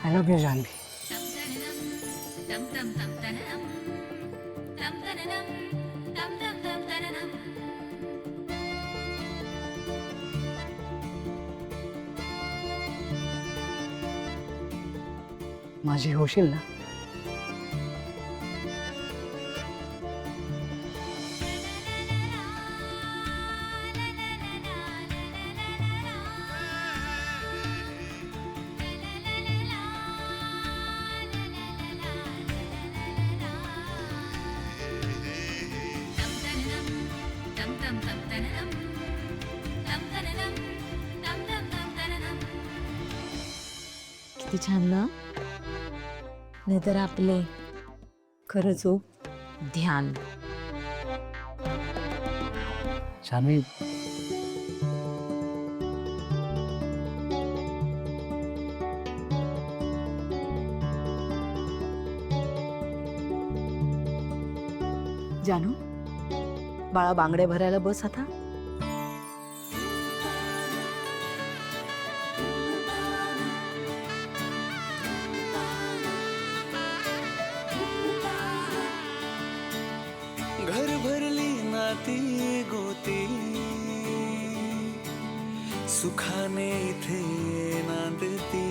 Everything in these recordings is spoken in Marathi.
I love you Janvi. माझी होशील ना? किती छान ना. नाहीतर आपले खरंच हो. ध्यान. जानवी, जानू, बाळा बांगडे भरायला बस आता. घर भरली नाती गोती सुखाने इथे नांदती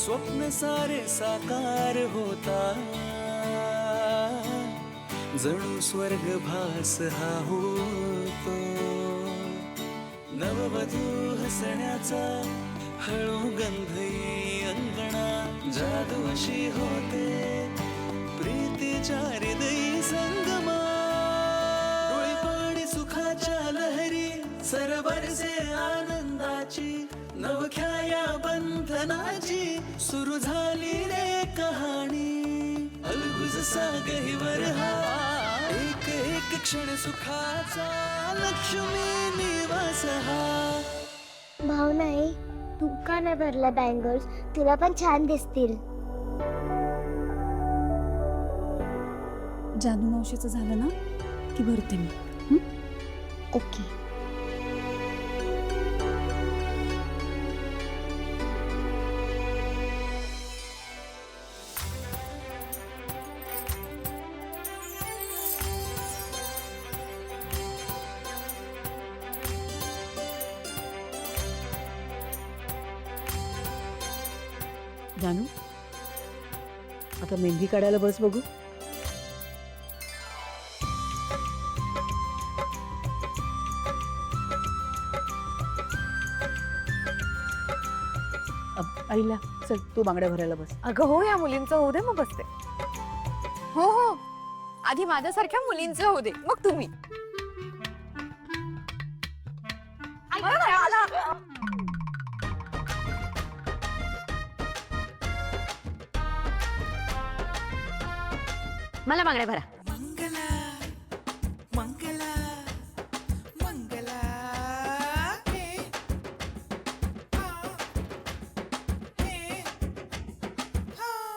स्वप्न सारे साकार होता जणू स्वर्ग भास हा होतो नववधू हसण्याचा हळू गंधई अंगणा जादू अशी होते प्रीतीच्या हृदयी संगमा डोळीपाणी सुखाच्या लहरी सरबरसे आनंदाची नवख्या या बंधनाची सुरू झाली रे कहाणी अलगुज सागहीवर हा एक एक क्षण सुखाचा लक्ष्मी निवास हा. भाऊ नाही तू का नाही भरला बँगल्स तुला पण छान दिसतील. जानू मावशीचं झालं ना की भरते मी. ओके. जानू, आता मेहंदी काढायला बस बघू. आईला चल तू बांगड्या भरायला बस. अगं हो, या मुलींचं होऊ दे मग बसते. हो हो, आधी माझ्यासारख्या मुलींचं होऊ दे मग तुम्ही. मला बांगड्या भरा. मंगला मंगला मंगला हे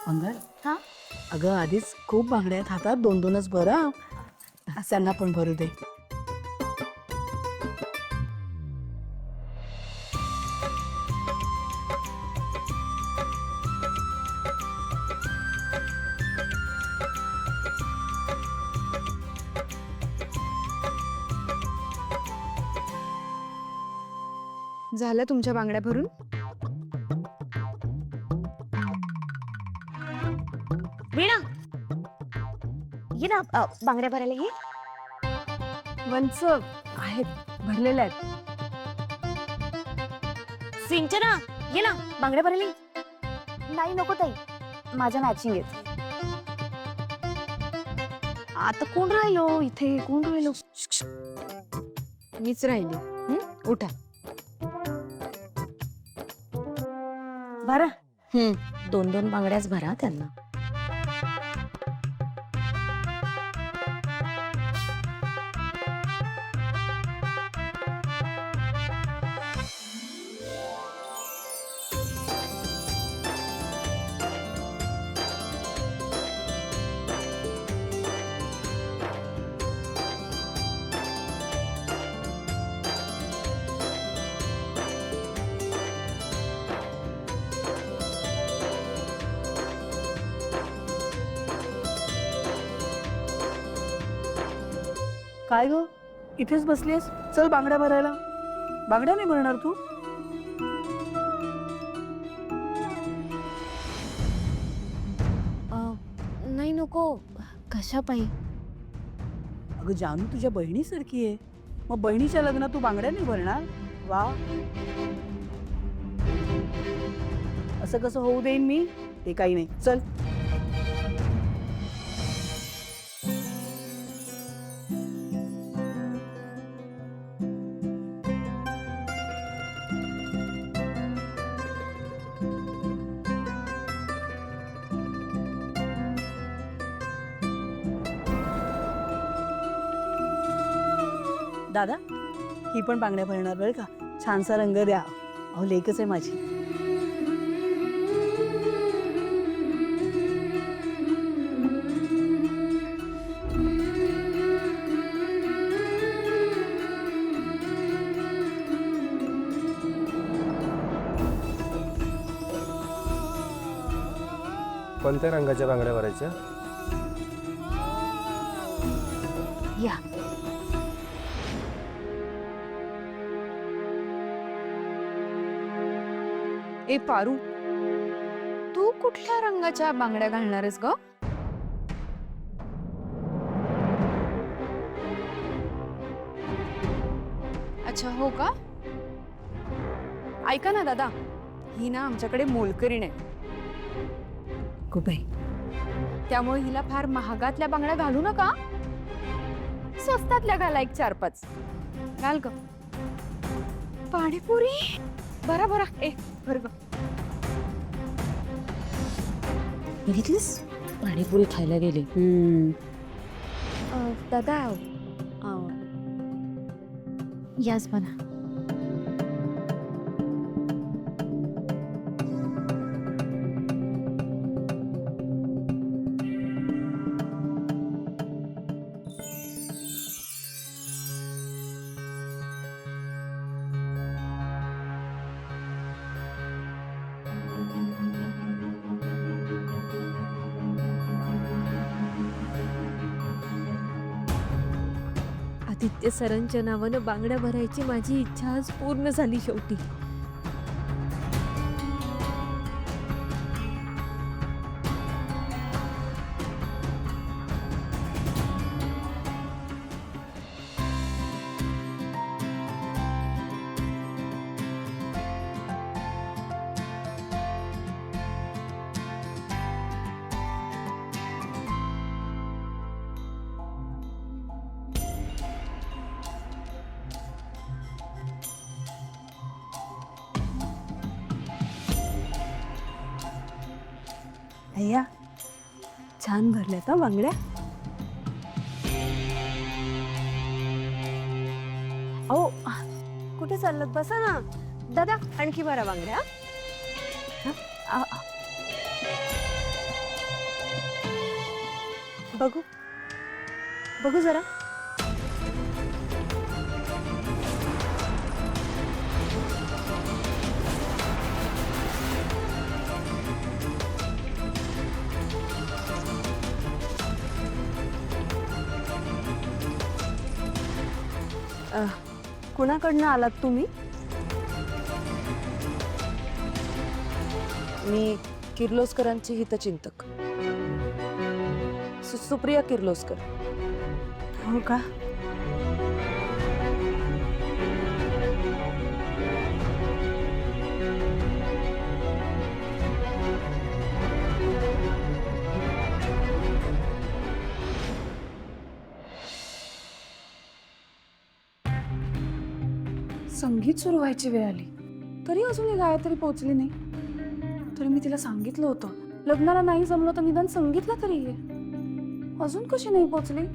मंगल, हा अगं आधीच खूप बांगड्या आहेत हातात, दोन दोनच भरा. त्यांना पण भरू दे. झालं तुमच्या बांगड्या भरून? वीणा ये ना बांगड्या भरायला ये. वंच आहेत, भरलेल्या आहेत. सिंचना ये ना बांगड्या भरायला ये. नाही नको ताई माझ्या मॅचिंग आहेत. आता कोण राहिलो इथे, कोण राहिलो? मीच राहिली. उठा. भरा. दोन दोन बांगड्याच भरा त्यांना. काय ग इथेच बसलीस? चल बांगड्या भरायला. बांगड्या नाही भरणार तू? नाही नको. कशा पायी? अगं जानू तुझ्या बहिणीसारखी आहे, मग बहिणीच्या लग्नात तू बांगड्या नाही भरणार? वा, असं कसं होऊ देईन मी? ते काही नाही, चल. दादा, ही पण बांगड्या भरणार बरं का? छानसा रंग द्या. अहो लेकच आहे माझी. कोणत्या रंगाच्या बांगड्या भरायच्या? या. ए पारू, तू कुठल्या रंगाच्या बांगड्या घालणार आहेस ग? अच्छा, हो का? ऐका ना दादा, ही ना आमच्याकडे मोलकरीण आहे, खूप आहे. त्यामुळे हिला फार महागातल्या बांगड्या घालू नका. स्वस्तातल्या घाला, 1-4-5 घाल ग. पाणीपुरी बरा बरा. ए भर ग. बघितलीस पाणीपुरी खायला गेली. दादा याच बना. आदित्य सरांच्या नावानं बांगड्या भरायची माझी इच्छा आज पूर्ण झाली शेवटी. अय्या, छान भरल्यात हा बांगड्या. अहो कुठे चाललात? बसा ना. दादा आणखी भरा बांगड्या. बघू बघू जरा. कुणाकडनं आलात तुम्ही? मी किर्लोस्करांची हितचिंतक सुप्रिया किर्लोस्कर. हो का? संगीत सुरू व्हायची वेळ आली तरी अजून ही गायत्री पोहोचली नाही. तरी मी तिला सांगितलं होतं लग्नाला नाही जमलं तर निदान संगीतला तरी ये. अजून कशी नाही पोहोचली?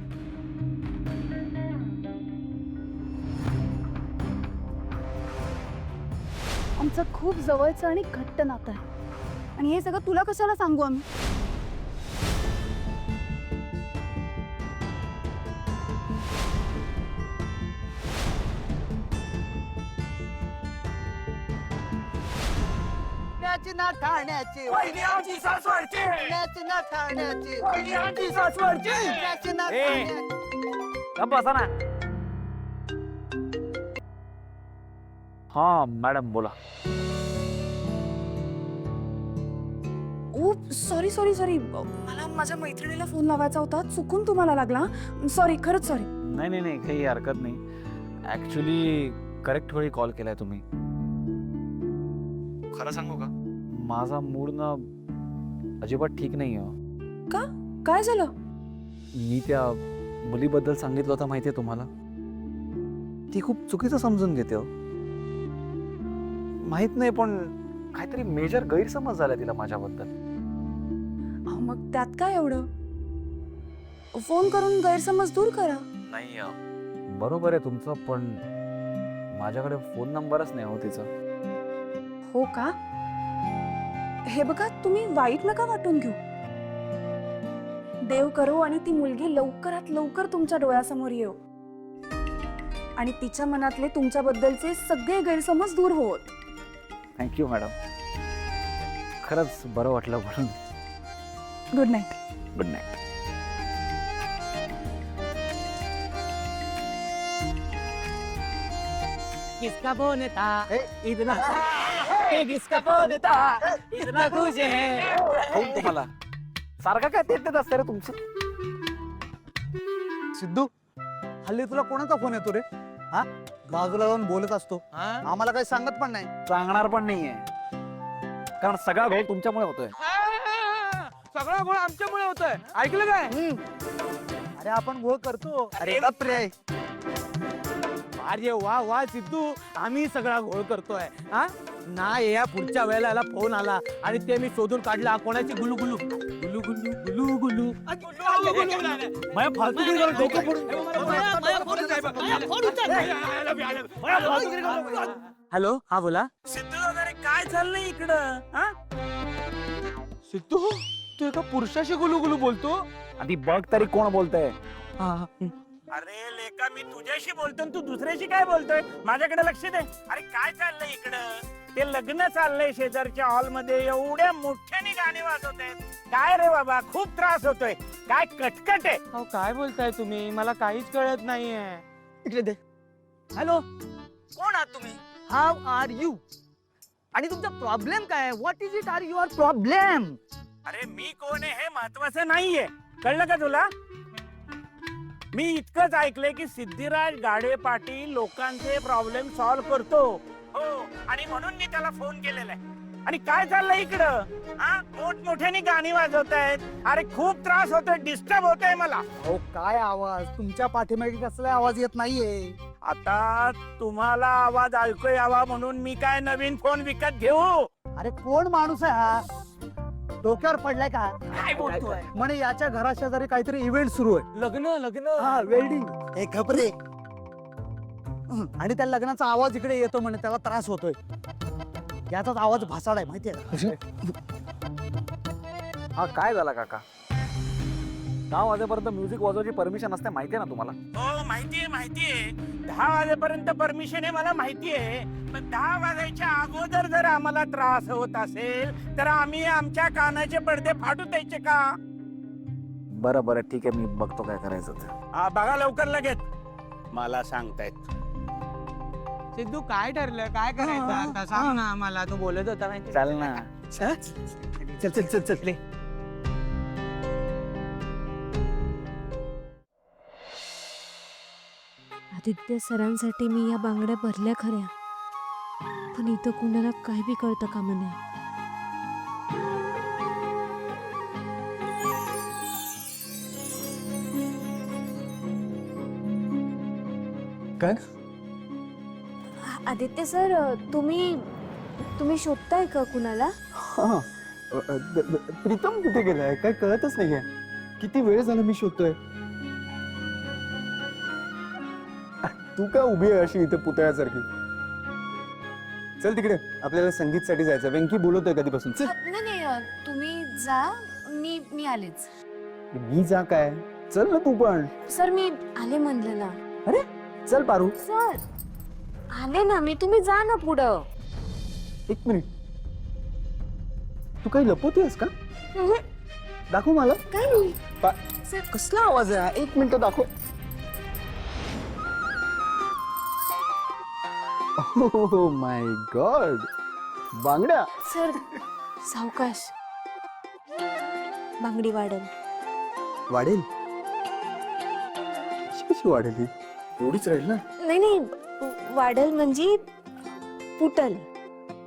आमचं खूप जवळचं आणि घट्ट नातं आहे आणि हे सगळं तुला कशाला सांगू आम्ही? नाचना ठाण्याची वहिनी आमची सासवडची नाचना ठाण्याची वहिनी आमची सासवडची नाचना ठाण्याची. बसा ना. हां मॅडम बोला. ओ सॉरी सॉरी सॉरी, मला माझ्या मैत्रिणीला फोन लावायचा होता, चुकून तुम्हाला लागला. सॉरी, खरंच सॉरी. नाही नाही नाही, काही हरकत नाही. ॲक्च्युली करेक्ट वेळी कॉल केलाय तुम्ही. खरं सांगू का, माझा मूड ना अजिबात ठीक नाही आहे. का? काय झालं? मी त्या मुलीबद्दल सांगितलं होतं माहिती आहे तुम्हाला. ती खूप चुकीचं समजून घेते. माहित नाही, पण काहीतरी मेजर गैरसमज झाला तिला माझ्याबद्दल. मग त्यात काय एवढं? फोन करून गैरसमज दूर करा. नाही बरोबर आहे तुमचं, पण माझ्याकडे फोन नंबरच नाही हो तिचा. हो का? हे बघा, तुम्ही वाईट नका वाटून घेऊ. देव करो आणि ती मुलगी लवकरात लवकर तुमच्या डोळ्यासमोर येऊ आणि तिच्या मनातले तुमच्याबद्दलचे सगळे गैरसमज दूर होत. थँक्यू मॅडम, खरंच बरं वाटलं म्हणून. Good night. Good night. किसका फोन था इतना किसका फोन था इतना खुश है. होऊन तुम्हाला सारखं काय तेच असतं रे तुमचं. सिद्धू, हल्ली तुला कोणाचा फोन येतो रे? हा, बाजूला जाऊन बोलत असतो, आम्हाला काही सांगत पण नाही. सांगणार पण नाहीये, कारण सगळा घोळ तुमच्यामुळे होतोय. सगळा गोळ आमच्यामुळे होतोय, ऐकलं काय? अरे आपण गोळ करतो. अरे बापरे, अरे वा वा सिद्धू, आम्ही सगळा घोळ करतोय. हा ना, या पुढच्या वेळेला याला फोन आला आणि ते मी शोधून काढला. कोणाची गुलू गुलू गुलू गुलू गुलू गुलू माझ्या फालतू डोकं फोडून. हॅलो, हा बोला. सिद्धू वगैरे काय चाललंय इकडं? हा सिद्धू, तू एका पुरुषाशी गुलू गुलू बोलतो? आधी बघ तरी कोण बोलतंय. अरे लेका, मी तुझ्याशी बोलतोय, तू दुसऱ्याशी काय बोलतोय? माझ्याकडे लक्ष दे. अरे काय चाललंय इकडं? ते लग्न चाललंय शेजारच्या हॉल मध्ये, एवढ्या मोठ्याने गाणी वाजवत आहेत. काय रे बाबा, खूप त्रास होतोय. काय कटकट आहे. अहो काय बोलताय तुम्ही? मला काहीच कळत नाहीये. इकडे दे. हॅलो, कोण आहात तुम्ही? How are you? आणि तुमचा प्रॉब्लेम काय? What is it are your problem? अरे मी कोण आहे हे महत्वाचं नाहीये, कळलं का तुला? मी इतकंच ऐकलंय की सिद्धिराज गाडे पाटील लोकांचे प्रॉब्लेम सॉल्व्ह करतो. हो, आणि म्हणून मी त्याला फोन केलेला आहे. आणि काय चाललंय इकडं? हा, मोठमोठ्याने गाणी वाजवतायत. अरे खूप त्रास होतोय, डिस्टर्ब होतोय मला. हो काय आवाज? तुमच्या पाठीमागे कसला आवाज येत नाहीये. आता तुम्हाला आवाज ऐकू यावा म्हणून मी काय नवीन फोन विकत घेऊ? अरे कोण माणूस आहे हा? डोक्यावर पडलाय का? काय बोलतोय? म्हणे याच्या घरा शेजारी काहीतरी इव्हेंट सुरू आहे. लग्न? लग्न? हा, वेल्डिंग. हे खबरे. आणि त्या लग्नाचा आवाज इकडे येतो, म्हणे त्याला त्रास होतोय. याचाच आवाज भासाड आहे, माहितीये? हा काय झाला काका? 10 वाजेपर्यंत म्युझिक वाजवायची परमिशन असते, माहितीये ना तुम्हाला? हो माहितीये माहितीये, 10 वाजेपर्यंत परमिशन आहे मला माहितीये. पण 10 वाजायच्या अगोदर जर आम्हाला त्रास होत असेल तर आम्ही आमच्या कानाचे पडदे फाटू द्यायचे का? बरं बरं ठीक आहे, मी बघतो काय करायचं ते. हा बघा लवकर लगेच. मला सांगतायत. सिद्धू काय ठरलं? काय करायचं आता? सांग ना आम्हाला. तू बोलत होता माहिती. चाल ना. चल चल चल चल ले. आदित्य सरांसाठी मी या बांगड्या भरल्या खऱ्या, पण इथं कुणाला काय बी कळतं कामा नये. काय? आदित्य सर, तुम्ही शोधताय का कुणाला? हा, प्रीतम कुठे गेलाय काय कळतच नाहीये. किती वेळ झाला मी शोधतोय. तू काय उभी आहे अशी इथे पुतळ्यासारखी? चल तिकडे, आपल्याला संगीतसाठी जायचं. वेंकी बोलवतोय कधीपासून. चल. नाही, तुम्ही जा, मी आलेच. मी जा काय? चल ना तू पण. सर मी आले म्हणलं ना. अरे चल पारू. सर आले ना मी, तुम्ही जा ना पुढं. 1 मिनिट, तू काही लपवतेस का? दाखव मला. काय नाही. सर कसला आवाज आहे? 1 मिनिट दाखव. हो माय गॉड, बांगड्या. सर सावकाश, बांगडी वाढेल. वाढेल? कशी वाढेल ही? एवढीच राहील ना? नाही नाही, वाढेल म्हणजे फुटल.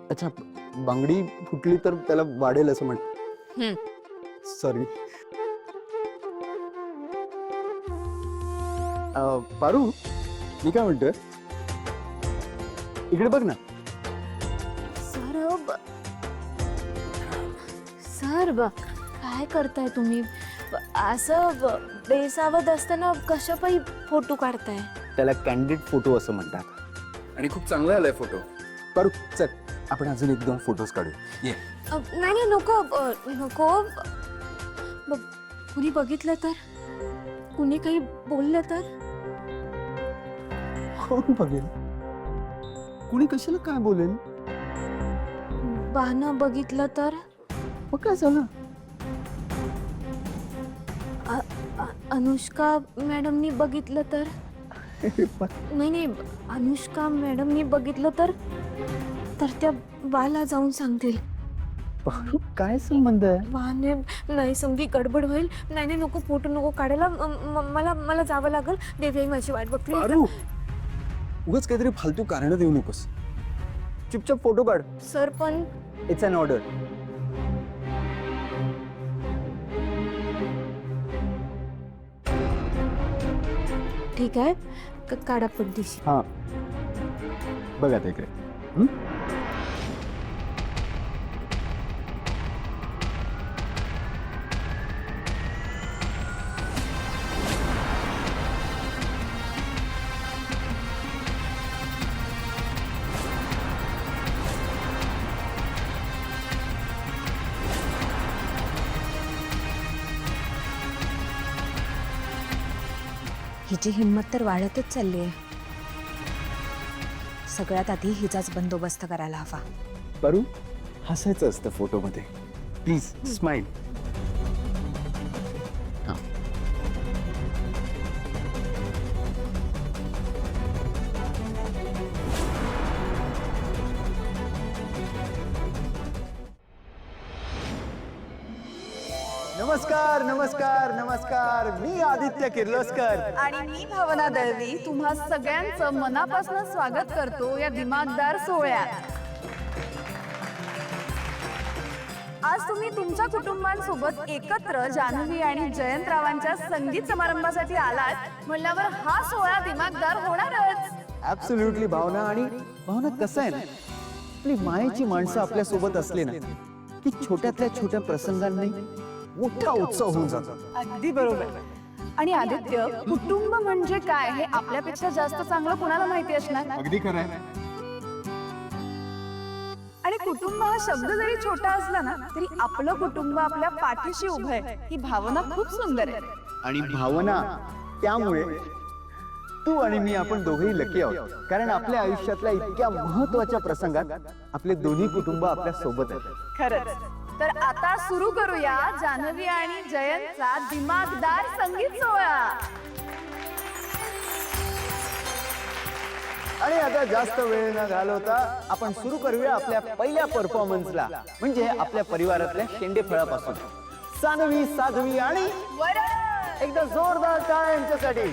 अच्छा, बांगडी फुटली तर त्याला वाढेल असं म्हण. सॉरी. पारू, मी काय म्हणतोय, इकडे बघ ना. सर सर काय करताय तुम्ही? असं बेसावध असताना कशा पायी फोटो काढताय? त्याला कॅन्डिड फोटो असं म्हणतात आणि खूप चांगला आलाय फोटो. पारू चल, आपण अजून 1-2 फोटोज काढू. ये. नाही नाही, नको नको. कुणी बघितलं तर, कुणी काही बोललं तर? कोण बघेल? कुणी कशाला काय बोलेल? बानं बघितलं तर? मग काय झालं? अनुष्का मॅडमनी बघितलं तर? नाही नाही, अनुष्का मॅडमनी बघितलं तर त्या बाला जाऊन सांगतील. पारू, काय संबंध आहे? वाहने नाही समजी गडबड होईल. नाही नाही, नको, फोटो नको काढायला. मला मला जावं लागल. देवी माझी वाट बघते. पारू, उगाच काहीतरी फालतू कारण देऊ नकोस. चुपचाप फोटो काढ. सर पण इट्स अन ऑर्डर. ठीक आहे, काढा पडदिशी. हा, बघ आता इकडे. हिची हिंमत तर वाढतच चालली आहे. सगळ्यात आधी हिचाच बंदोबस्त करायला हवा. पारू, हसायचं असतं फोटोमध्ये. Please smile. नमस्कार नमस्कार नमस्कार, मी आदित्य किर्लोस्कर. आणि मी भावना दळवी तुम्हा सगळ्यांचं मनापासून स्वागत करतो या दिमागदार सोहळ्यात. आज तुम्ही तुमच्या कुटुंबांसोबत एकत्र जान्हवी आणि जयंतरावांच्या संगीत समारंभासाठी आलात म्हणल्यावर हा सोहळा दिमागदार होणारच. ऍब्सोल्युटली भावना. आणि भावना, कसं आहे ना, आपली मायेची माणसं आपल्या सोबत असले ना की छोट्यातल्या छोट्या प्रसंगांनी मोठा उत्सव होऊन जातो. अगदी बरोबर. आणि आदित्य, कुटुंब म्हणजे काय हे आपल्यापेक्षा जास्त चांगलं कुणाला माहिती असणार. अगदी खरं आहे. आणि कुटुंब हा शब्द जरी छोटा असला ना तरी आपलं कुटुंब आपल्या पाठीशी उभं आहे ही भावना खूप सुंदर आहे. आणि भावना, त्यामुळे तू आणि मी, आपण दोघेही लकी आहोत. कारण आपल्या आयुष्यातल्या इतक्या महत्वाच्या प्रसंगात आपले दोन्ही कुटुंब आपल्या सोबत आहेत. खरंच. तर आता सुरू करूया जान्हवी आणि जयंतचा दिमागदार संगीत सोहळा. आणि आता जास्त वेळ न घालवता आपण सुरू करूया आपल्या पहिल्या परफॉर्मन्सला, म्हणजे आपल्या परिवारातल्या शेंडेफळापासून. सानवी, साध्वी आणि एकदा जोरदार टाळ्या यांच्यासाठी.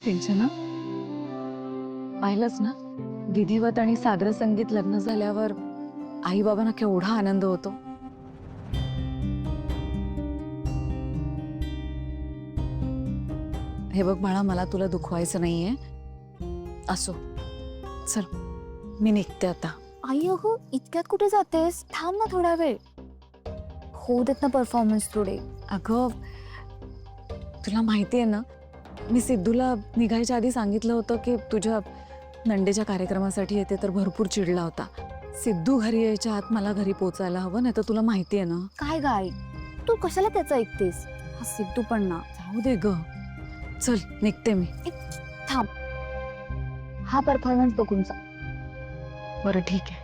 टेन्शन ना, पाहिलंच ना, विधिवत आणि सादर संगीत लग्न झाल्यावर आई बाबांना केवढा आनंद होतो. हे बघ बाळा, मला तुला दुखवायचं नाहीये. असो, चल मी निघते आता. आई अगं इतक्यात कुठे जातेस? थांब ना थोडा वेळ. होऊ देत ना परफॉर्मन्स थोडे. अगं तुला माहिती आहे ना, मी सिद्धूला निघायच्या आधी सांगितलं होतं की तुझ्या नंडेच्या कार्यक्रमासाठी येते, तर भरपूर चिडला होता. सिद्धू घरी यायच्या आत मला घरी पोचायला हवं, नाही तर तुला माहिती आहे ना. काय ग आई, तू कशाला त्याचं ऐकतेस? हा सिद्धू पण ना. जाऊ दे ग, चल निघते मी. थांब, हा परफॉर्मन्स बघून जा. बरं ठीक आहे.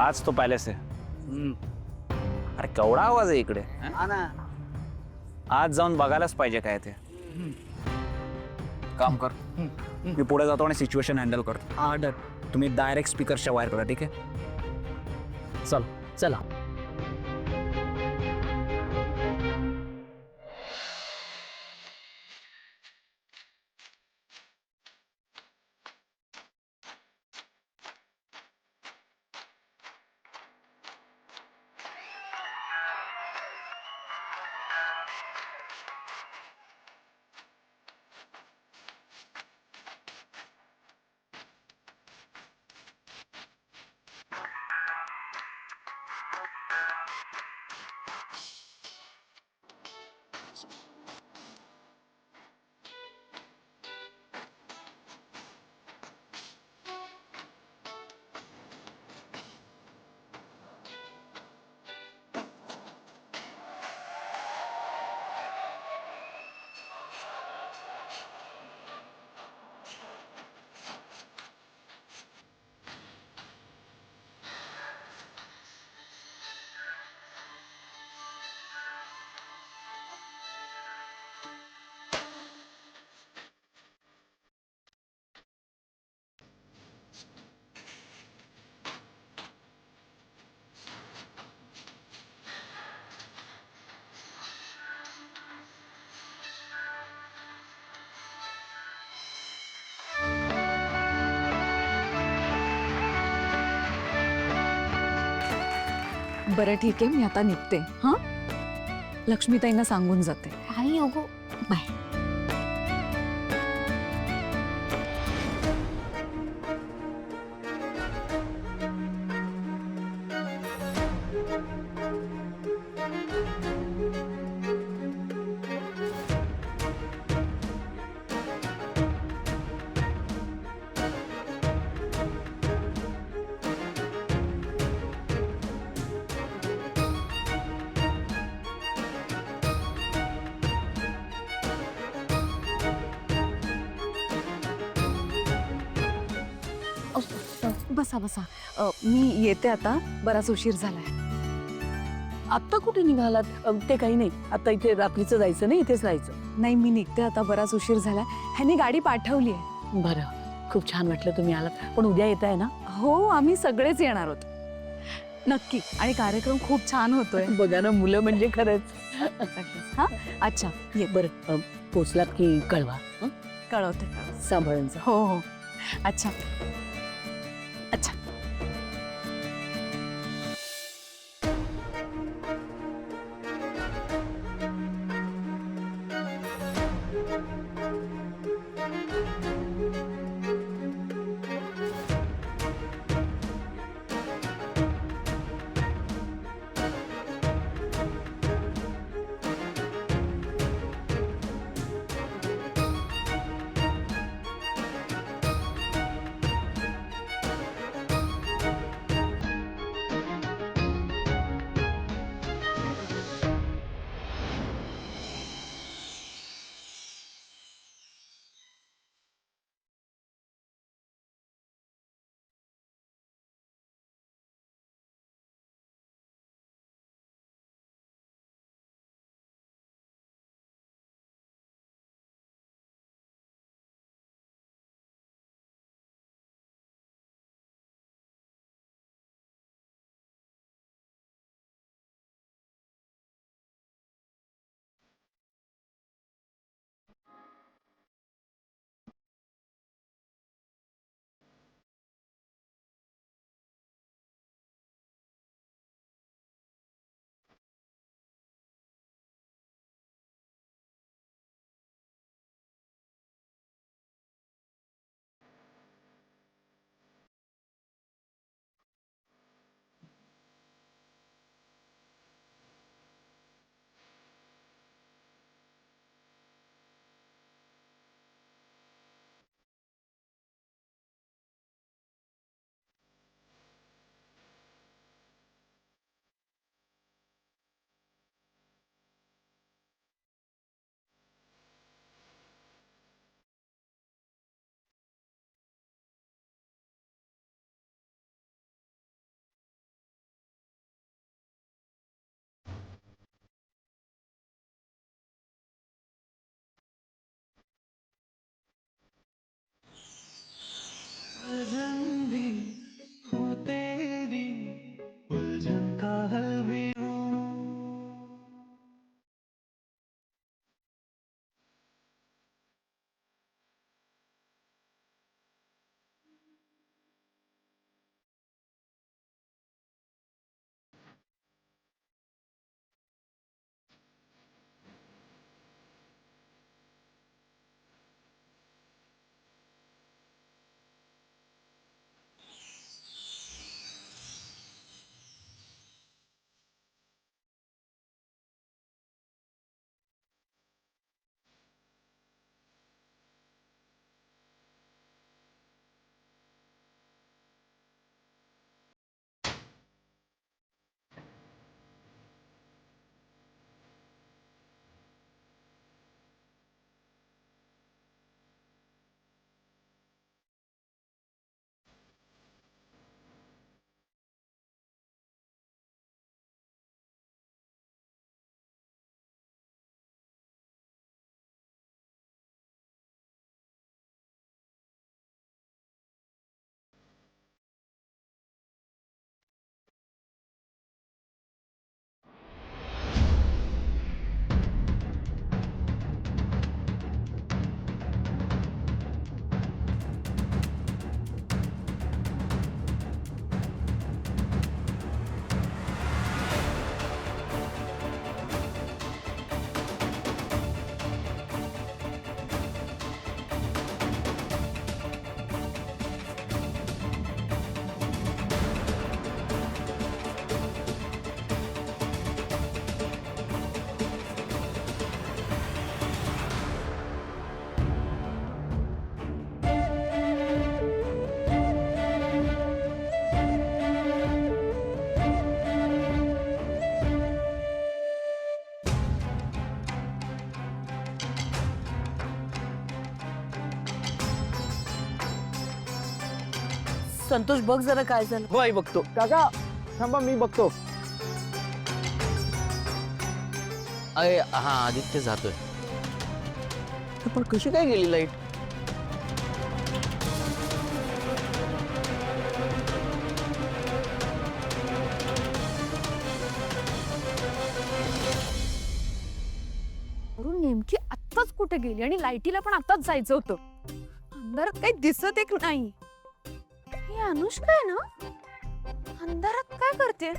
आज तो पॅलेस आहे. अरे केवढा आवाज आहे इकडे. आज जाऊन बघायलाच पाहिजे काय ते. काम कर, मी पुढे जातो आणि सिच्युएशन हँडल करतो. ऑर्डर. तुम्ही डायरेक्ट स्पीकरच्या वायर करा, ठीक आहे? चल चला. बरं ठीक आहे, मी आता निघते. हां, लक्ष्मीताईंना सांगून जाते. आई अगो बाय. बसा बसा. मी येते आता, बराच उशीर झालाय. आत्ता कुठे निघालात? ते काही नाही, आता इथे रात्रीचं जायचं नाही, इथेच राहायचं. नाही, मी निघते आता, बराच उशीर झालाय. ह्याने गाडी पाठवली आहे. बरं, खूप छान वाटलं तुम्ही आलात. पण उद्या येत आहे ना? हो, आम्ही सगळेच येणार आहोत नक्की. आणि कार्यक्रम खूप छान होतोय. बघा ना, मुलं म्हणजे खरंच. हा, अच्छा ये. बरं, पोचलात की कळवा. कळवते. सांभाळून जा. हो हो. अच्छा अच्छा. संतोष बघ जरा काय झालं. हो आई बघतो. काका थांबा, मी बघतो. अरे हा आदित्य जातोय. पण कशी काय गेली लाईट? नेमकी आत्ताच कुठे गेली आणि लाईटीला पण आत्ताच जायचं होतं. अंधारात काही दिसत एक नाही. ही अनुष्का आहे ना? अंधारात काय करते?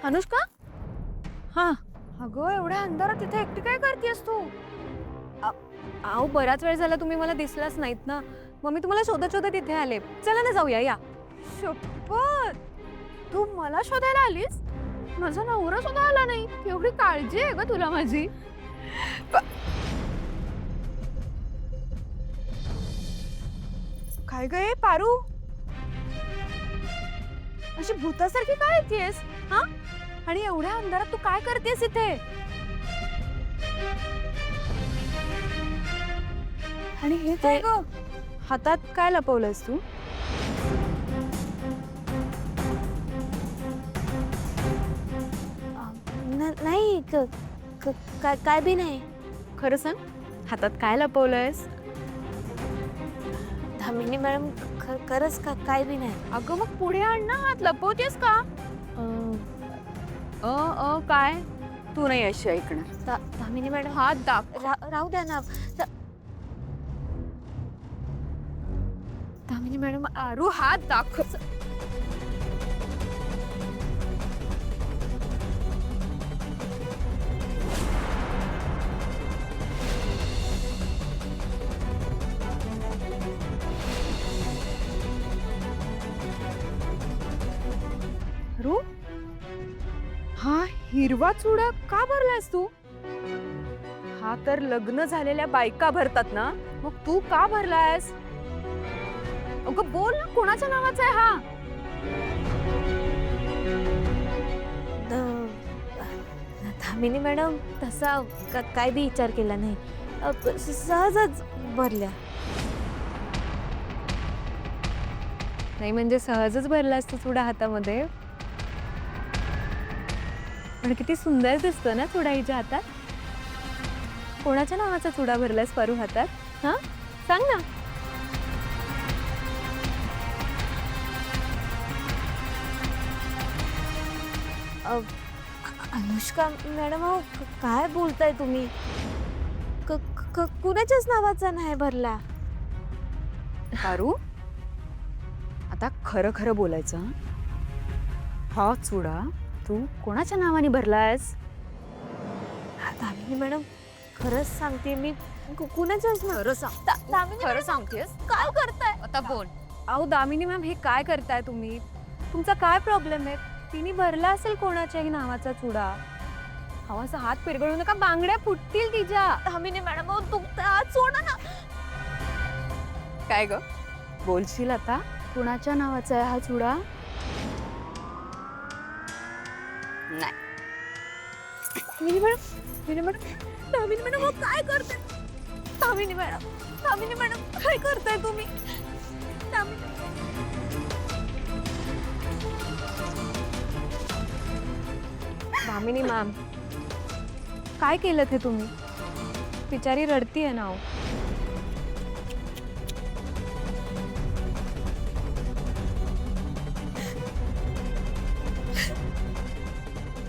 अनुष्का? हा अगं एवढ्या अंधारात इथे एकटी काय करतेस तू? अहो बराच वेळ झाला तुम्ही मला दिसलाच नाहीत ना, मग मी तुम्हाला शोधत शोधत इथे आले. चला ना जाऊया या. शपथ, तू मला शोधायला आलीस? माझा नवरा सुद्धा आला नाही. एवढी काळजी आहे का तुला माझी? काय गे पारू, अशी भूतासारखी काय येतेस हा? आणि एवढ्या अंधारात तू काय करतेस इथे? आणि हे काय ग हातात काय लपवलंस तू? नाही काय बी नाही. खरं सांग, हातात काय लपवलंयस? धामिनी मॅडम खरंच काय बी नाही. अगं मग पुढे आण ना, हात लपवतेस का? काय तू नाही अशी ऐकणार. धामिनी मॅडम हात दाखव. राहू द्या ना. धामिनी मॅडम आरू हात दाखव. आरू, हा हिरवा चुडा का भरलास तू? हा तर लग्न झालेल्या बायका भरतात ना, मग तू का भरलायस? अगं बोल ना, कोणाच्या नावाचा आहे हा? धामिनी मॅडम तसा काय बी विचार केला नाही. सहजच भरल्या. नाही म्हणजे सहजच भरलास तू चुडा हातामध्ये. पण किती सुंदर दिसतो ना चुडा हिच्या हातात. कोणाच्या नावाचा चुडा भरलास पारू हातात? हा सांग ना. अनुष्का मॅडम अहो काय बोलताय तुम्ही? कुणाच्याच नावाचा नाही भरला. पारू, आता खरं खरं बोलायचं. हा चुडा तू कोणाच्या नावाने भरलायस? दामिनी मॅडम खरंच सांगते मी, कुणाच्याच ना. खरं सांग. खरं सांगतेस? काय करताय? आता बोल. अहो दामिनी मॅम, हे काय करताय तुम्ही? तुमचा काय प्रॉब्लेम आहे? तिने भरला असेल कोणाच्याही नावाचा चुडा. अहो असा हात पिरगळू नका, बांगड्या फुटतील तिच्या. दामिनी मॅडम अहो तुमचा हात सोडा ना. काय ग बोलशील आता? कुणाच्या नावाचा आहे हा चुडा? नाही. दामिनी मॅडम अहो काय करताय? दामिनी मॅडम काय करताय तुम्ही? दामिनी मॅम, काय केलं ते तुम्ही? बिचारी रडतीये ना.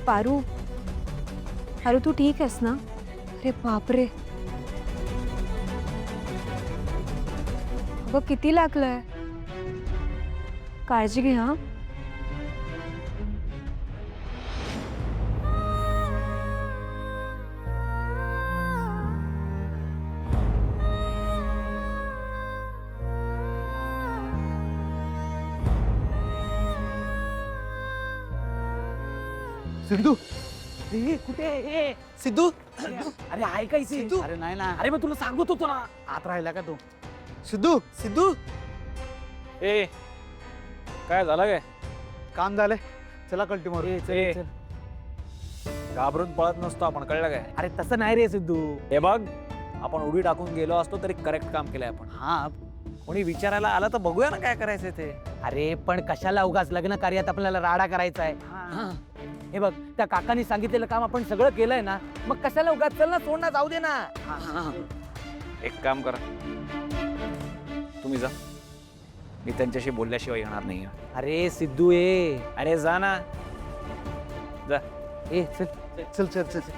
पारू, पारू तू ठीक आहेस ना? अरे बापरे, अगं किती लागलंय? काळजी घे हा. सिद्धू, कुठे आहे? सिद्धू, अरे ऐकायचे. सिद्धू. अरे नाही ना. अरे मग तुला सांगत होतो ना. आत राहिला का तू? सिद्धू, सिद्धू, ए काय झालं काय? काम झालंय, चला कल्टी मारू. ए, घाबरून पळत नसतो आपण, कळलं काय? अरे तसं नाही रे सिद्धू. हे बघ, आपण उडी टाकून गेलो असतो तरी करेक्ट काम केलंय आपण. हा कोणी विचारायला आलं तर बघूया ना काय करायचंय ते. अरे पण कशाला उगाच लग्न कार्यात आपल्याला राडा करायचा आहे. हे बघ, त्या काकांनी सांगितलेलं काम आपण सगळं केलंय ना, मग कशाला उगाच, चल ना, सोड ना, जाऊ दे ना. एक काम करा, तुम्ही जा, मी त्यांच्याशी बोलल्याशिवाय येणार नाही. अरे सिद्धू ये. अरे जा ना, जा. ए चल चल चल चल चल.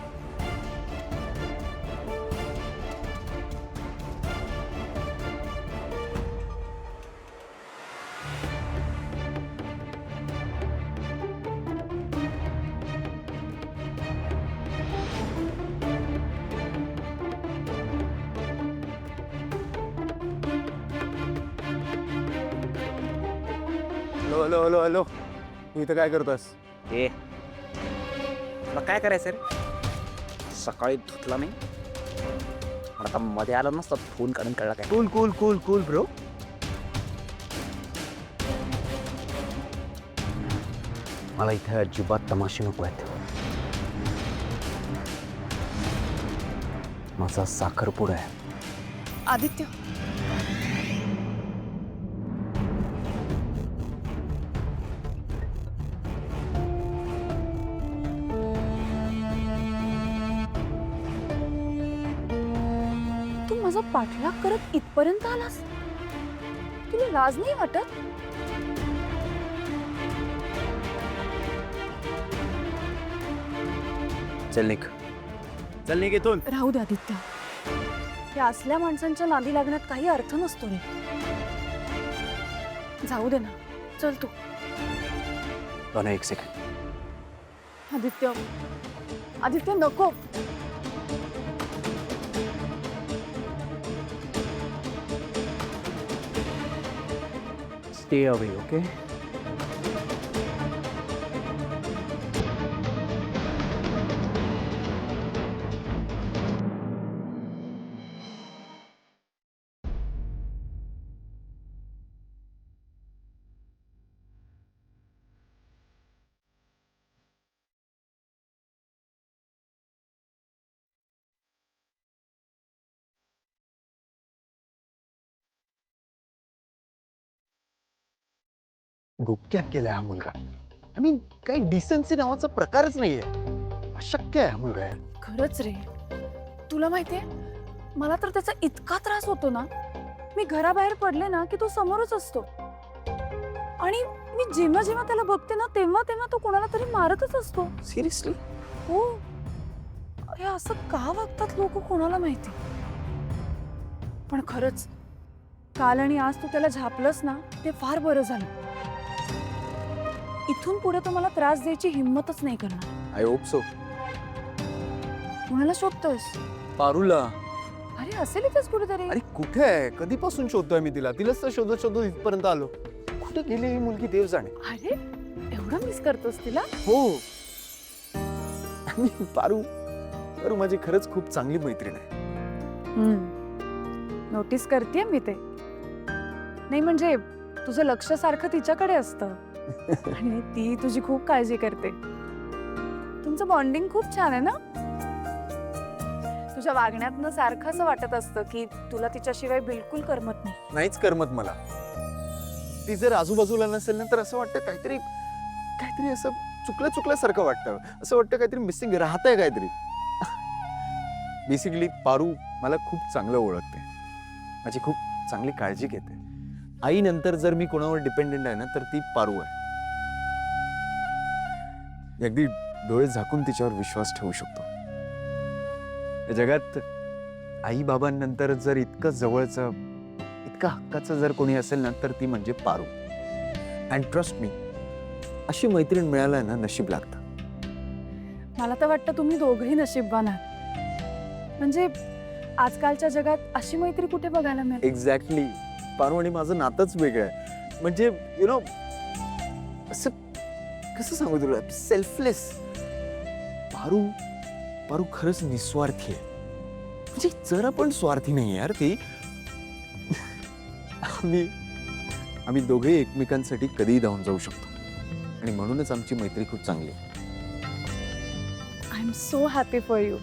हॅलो हॅलो हॅलो हॅलो, तू इथं काय करतोस? ए तुला काय करायचं रे? सकाळी धुतला नाही, पण आता मध्ये आलं नसतं फोन काढून कळला काय. Cool cool cool cool bro. मला इथे अजिबात तमाशे नको आहेत. माझा साखरपुडा आहे. आदित्य, तू माझा पाठलाग करत इथपर्यंत आलास? तुला लाज नाही वाटत? चल निघ, चल निघ इथून. राहू दे आदित्य, या असल्या माणसांच्या नादी लागण्यात काही अर्थ नसतो रे. जाऊ दे ना, चल तू. एक सेकंड. आदित्य, आदित्य नको. Stay away, okay? डोक्यात केलाय हा मुलगा. आय मीन, काही डिसेन्सी नावाचा प्रकारच नाहीये. अशक्य आहे हा मुलगा. खरंच रे, तुला माहितीये, मला तर त्याचा इतका त्रास होतो ना, मी घराबाहेर पडले ना की तो समोरच असतो. आणि मी जेव्हा जेव्हा त्याला बघते ना, तेव्हा तेव्हा तो कोणाला तरी मारतच असतो. सिरियसली? हो. हे असं का वागतात लोक, कोणाला माहिती. पण खरंच काल आणि आज तू त्याला झापलंस ना, ते फार बरं झालं. इथून पुढे तो मला त्रास द्यायची हिम्मतच नाही करणार. I hope so. कुणाला शोधतोयस? पारुला. अरे असेल इथेच कुठेतरी. अरे कुठे आहे? कधीपासून शोधतोय मी तिला. तिलाच तर शोधत शोधत इथपर्यंत आलो. कुठे गेली ही मुलगी देव जाणे. अरे एवढं मिस करतोस तिला? हो. पारू, पारू माझी खरंच खूप चांगली मैत्रीण आहे. नोटीस करतेय मी ते. नाही म्हणजे तुझं लक्ष सारखं तिच्याकडे असतं आणि ती तुझी खूप काळजी करते. तुमचं बॉन्डिंग खूप छान आहे ना. तुझ्या वागण्यातनं सारखं असं वाटत असतं की तुला तिच्याशिवाय बिलकुल करमत नाही. नाहीच करमत मला. ती जर आजूबाजूला नसेल ना, तर असं वाटतं काहीतरी काहीतरी असं चुकल्यासारखं वाटतं. असं वाटतं काहीतरी मिसिंग राहतंय काहीतरी. बेसिकली पारू मला खूप चांगलं ओळखते. माझी खूप चांगली काळजी घेते. आई नंतर जर मी कोणावर डिपेंडेंट आहे ना, तर ती पारू आहे. अगदी डोळे झाकून तिच्यावर विश्वास ठेवू शकतो. या जगात आई बाबांनंतर जर इतकं जवळचं, इतकं हक्काचं जर कोणी असेल ना, तर ती म्हणजे पारू. अँड ट्रस्ट मी, अशी मैत्रीण मिळायला ना नशीब लागतं. मला तर वाटतं तुम्ही दोघंही नशीबवान आहात. म्हणजे आजकालच्या जगात अशी मैत्री कुठे बघायला मिळेल. एक्झॅक्टली. पारू आणि माझं नातंच वेगळं आहे. म्हणजे यु नो, असं कसं सांगू तुला, सेल्फलेस. पारू पारू खरंच निस्वार्थी आहे. म्हणजे जरा पण स्वार्थी नाही यार ती. आम्ही दोघे एकमेकांसाठी कधीही धावून जाऊ शकतो. आणि म्हणूनच आमची मैत्री खूप चांगली आहे. I am so happy for you.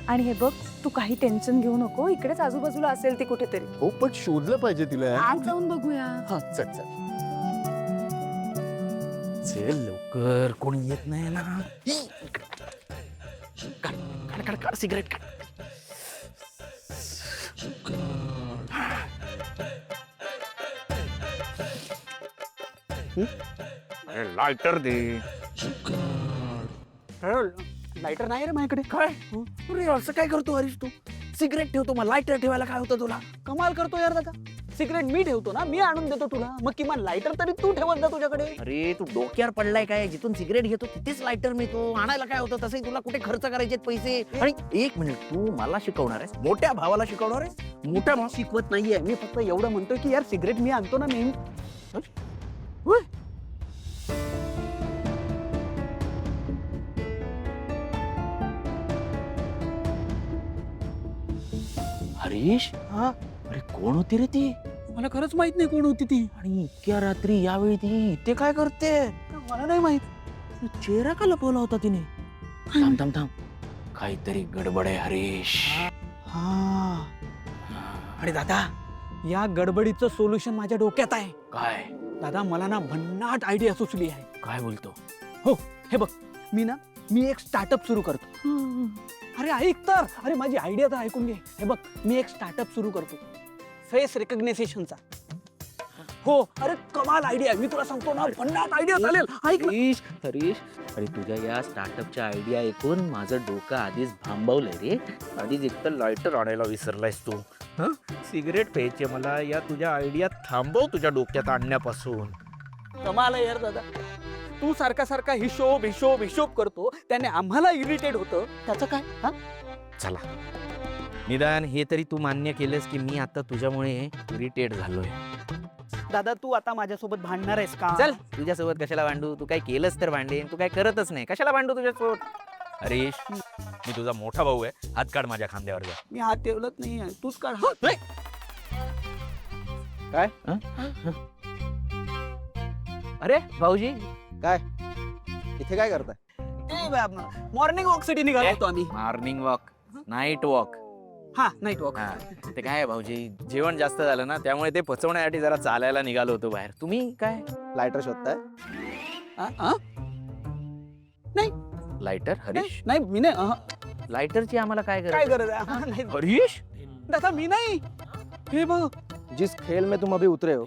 आणि हे बघ, तू काही टेन्शन घेऊ नको, इकडेच आजूबाजूला असेल ती कुठेतरी. हो पण शोधलं पाहिजे तिला. आज जाऊन बघूया. हा चल चल. चल लवकर, कोणी येत नाही ना. काढ काढ काढ काढ सिगरेट काढ. लायटर दे. लायटर नाही रे माझ्याकडे. काय अरे असं काय करतो हरीश तू? सिगरेट ठेवतो, मग लायटर ठेवायला काय होतं तुला? कमाल करतो यार दादा. सिगरेट मी ठेवतो ना, मी आणून देतो तुला, मग किमान लायटर तरी तू ठेवत जा तुझ्याकडे. अरे तू डोक्यावर पडलाय काय? जिथून सिगरेट घेतो तिथेच लायटर मिळतो. आणायला काय होतं? तसंही तुला कुठे खर्च करायचे पैसे. आणि एक मिनिट, तू मला शिकवणार आहेस? मोठ्या भावाला शिकवणार आहेस? मोठा भाऊ शिकवत नाहीये, मी फक्त एवढं म्हणतोय की यार सिगरेट मी आणतो ना नेहमी. हरीश, हा अरे कोण होती रे ती? मला खरंच माहित नाही कोण होती ती. आणि इतक्या रात्री यावेळी ती इथे काय करते? मला नाही माहित. चेहरा का लपवला होता तिने? थांब थांब थांब, काहीतरी गडबड आहे हरीश. हा आणि दादा, या गडबडीचं सोल्युशन माझ्या डोक्यात आहे. काय? दादा मला ना भन्नाट आयडिया सुचली आहे. काय बोलतो? हो हे बघ, मी एक स्टार्टअप सुरू करतो. अरे ऐक तर, अरे माझी आयडिया तर ऐकून घे. हे बघ, मी एक स्टार्टअप सुरू करतो फेस रेकग्नायझेशनचा. हो अरे कमाल आयडिया, मी तुला सांगतो ना, भन्नाट आयडिया चालेल. ऐक ना. हरीश हरीश, अरे तुझ्या या स्टार्टअपच्या आयडिया ऐकून माझं डोकं आधीच भांबवलंय रे. आधीच एकतर लायटर आणायला विसरलायस तू. हं? सिगरेट प्यायचे मला. या तुझ्या आयडिया थांबव तुझ्या डोक्यात आणण्यापासून. कमाल आहे यार दादा. तू सारखा सारखा हिशोब हिशोब हिशोब करतो, त्याने आम्हाला इरिटेट होतं. त्याचं काय? हा चला, निदान हे तरी तू मान्य केलंस की मी आता तुझ्यामुळे इरिटेट झालोय. दादा, तू आता माझ्यासोबत भांडणार आहेस का? चल, तुझ्यासोबत कशाला भांडू? तू काय केलंस तर भांडेन, तू काय करतच नाही. कशाला भांडू तुझ्यासोबत? हरीश, मी तुझा मोठा भाऊ आहे. हात काढ माझ्या खांद्यावर. जा. मी हात ठेवलंच नाही आहे, तूच काढ. काय? अरे भाऊजी, काय इथे काय करताय? मॉर्निंग वॉक साठी निघालो होतो आम्ही. Morning walk, night walk. हा नाईट वॉक. ते काय आहे भाऊजी, जेवण जास्त झालं ना, त्यामुळे ते पचवण्यासाठी जरा चालायला निघालो होतो बाहेर. तुम्ही काय लायटर शोधताय? लायटर? हरीश, नाही मी नाही. लायटरची आम्हाला काय काय गरज? गरज आहे? नाही हरीश, दादा मी नाही. हे बघ, जिस खेल में तुम अभी उतरे हो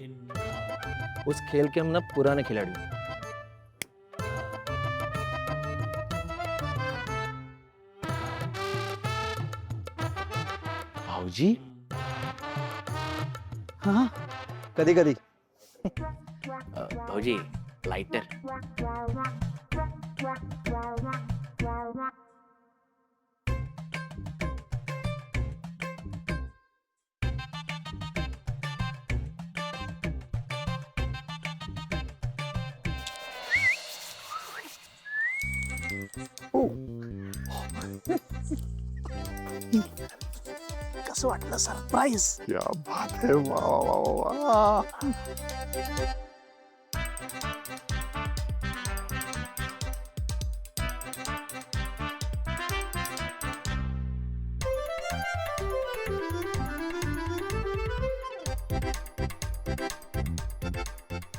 उस खेल के हम ना पुराने खिलाड़ी हैं। भाऊजी, हा कधी कधी भाऊजी लायटर. कसं वाटलं सरप्राईज? क्या बात है, वा वा वा वा.